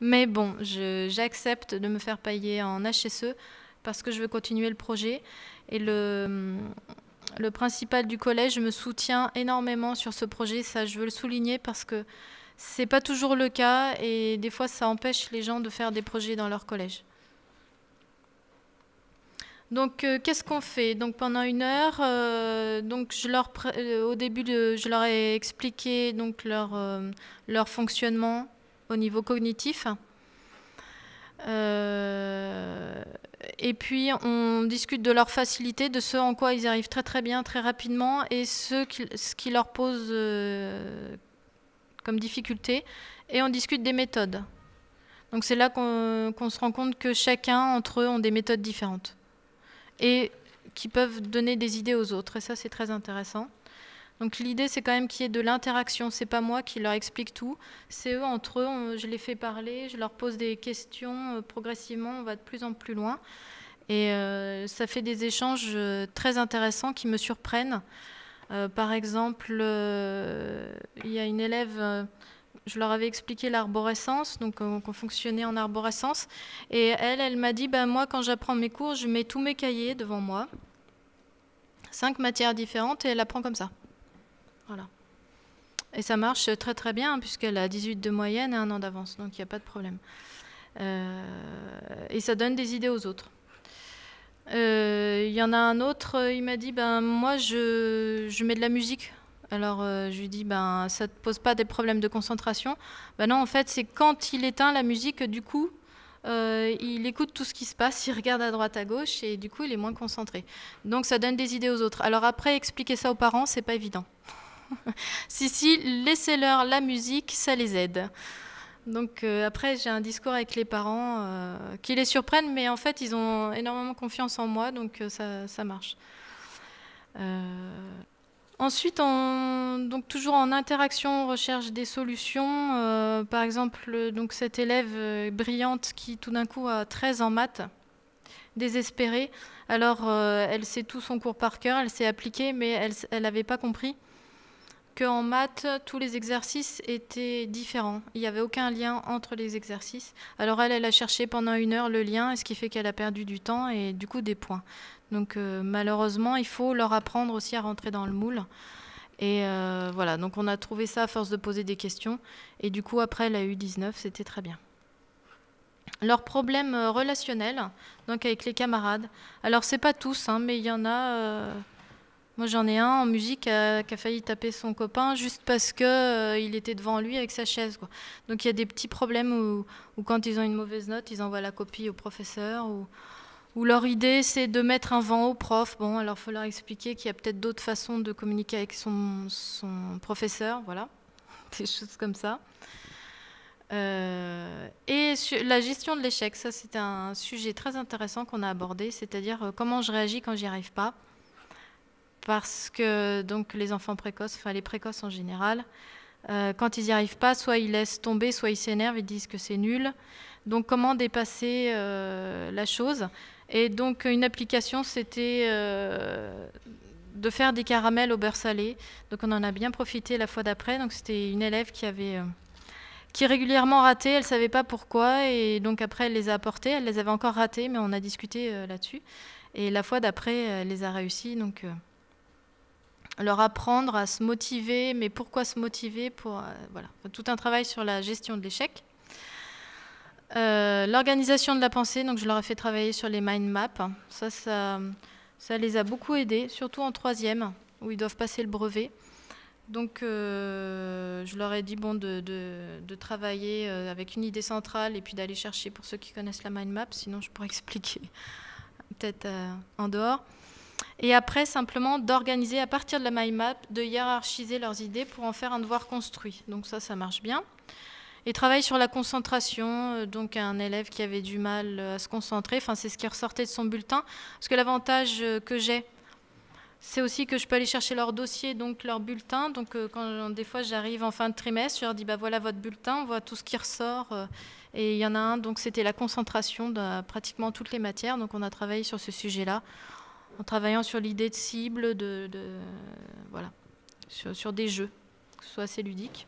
Mais bon, j'accepte de me faire payer en HSE parce que je veux continuer le projet. Et le principal du collège me soutient énormément sur ce projet. Ça, je veux le souligner parce que c'est pas toujours le cas et des fois, ça empêche les gens de faire des projets dans leur collège. Donc, qu'est-ce qu'on fait? Donc, pendant 1 heure, donc au début, je leur ai expliqué donc leur fonctionnement au niveau cognitif. Et puis, on discute de leur facilité, de ce en quoi ils arrivent très très bien, très rapidement, et ce qui leur pose comme difficulté. Et on discute des méthodes. Donc, c'est là qu'on se rend compte que chacun, entre eux, ont des méthodes différentes. Et qui peuvent donner des idées aux autres. Et ça, c'est très intéressant. Donc l'idée, c'est quand même qu'il y ait de l'interaction. C'est pas moi qui leur explique tout. C'est eux, entre eux, je les fais parler, je leur pose des questions. Progressivement, on va de plus en plus loin. Et ça fait des échanges très intéressants qui me surprennent. Par exemple, il y a une élève... je leur avais expliqué l'arborescence, donc qu'on fonctionnait en arborescence. Et elle m'a dit, moi, quand j'apprends mes cours, je mets tous mes cahiers devant moi. 5 matières différentes et elle apprend comme ça. Voilà. Et ça marche très très bien puisqu'elle a 18 de moyenne et 1 an d'avance, donc il n'y a pas de problème. Et ça donne des idées aux autres. Il y en a un autre, il m'a dit, moi je mets de la musique. Alors je lui dis, ça ne te pose pas des problèmes de concentration? Non, en fait, c'est quand il éteint la musique, du coup, il écoute tout ce qui se passe, il regarde à droite à gauche et du coup, il est moins concentré. Donc ça donne des idées aux autres. Alors après, expliquer ça aux parents, c'est pas évident. Si, laissez-leur la musique, ça les aide. Donc après, j'ai un discours avec les parents qui les surprennent, mais en fait, ils ont énormément confiance en moi, donc ça marche. Ensuite, donc toujours en interaction, on recherche des solutions. Par exemple, donc cette élève brillante qui tout d'un coup a 13 en maths, désespérée. Alors, elle sait tout son cours par cœur, elle s'est appliquée, mais elle n'avait pas compris qu'en maths, tous les exercices étaient différents. Il n'y avait aucun lien entre les exercices. Alors elle a cherché pendant 1 heure le lien, ce qui fait qu'elle a perdu du temps et du coup des points. Donc malheureusement, il faut leur apprendre aussi à rentrer dans le moule. Et voilà, donc on a trouvé ça à force de poser des questions. Et du coup, après, elle a eu 19, c'était très bien. Leurs problèmes relationnels, donc avec les camarades. Alors, c'est pas tous, mais il y en a... moi, j'en ai un en musique qui a failli taper son copain juste parce que il était devant lui avec sa chaise, quoi. Donc, il y a des petits problèmes où quand ils ont une mauvaise note, ils envoient la copie au professeur. Ou leur idée, c'est de mettre un vent au prof. Bon, alors, il faut leur expliquer qu'il y a peut-être d'autres façons de communiquer avec son professeur. Voilà, des choses comme ça. Et la gestion de l'échec, ça, c'est un sujet très intéressant qu'on a abordé, c'est-à-dire comment je réagis quand j'y arrive pas. Parce que donc les enfants précoces, enfin les précoces en général, quand ils n'y arrivent pas, soit ils laissent tomber, soit ils s'énervent, ils disent que c'est nul. Donc comment dépasser la chose? Et donc une application, c'était de faire des caramels au beurre salé. Donc on en a bien profité la fois d'après. Donc c'était une élève qui régulièrement ratait, elle ne savait pas pourquoi, et donc après elle les a apportés, elle les avait encore ratés, mais on a discuté là-dessus. Et la fois d'après, elle les a réussis, donc... leur apprendre à se motiver, mais pourquoi se motiver pour, voilà, tout un travail sur la gestion de l'échec. L'organisation de la pensée, donc je leur ai fait travailler sur les mind maps. Ça les a beaucoup aidés, surtout en 3e, où ils doivent passer le brevet. Donc je leur ai dit de travailler avec une idée centrale et puis d'aller chercher pour ceux qui connaissent la mind map, sinon je pourrais expliquer peut-être en dehors. Et après, simplement d'organiser à partir de la mind map, de hiérarchiser leurs idées pour en faire un devoir construit. Donc ça marche bien. Et travaille sur la concentration, donc un élève qui avait du mal à se concentrer, enfin c'est ce qui ressortait de son bulletin. Parce que l'avantage que j'ai, c'est aussi que je peux aller chercher leur dossier, donc leur bulletin. Donc quand des fois j'arrive en fin de trimestre, je leur dis voilà votre bulletin, on voit tout ce qui ressort. Et il y en a un, donc c'était la concentration de pratiquement toutes les matières. Donc on a travaillé sur ce sujet-là, en travaillant sur l'idée de cible, voilà, sur des jeux, que ce soit assez ludique.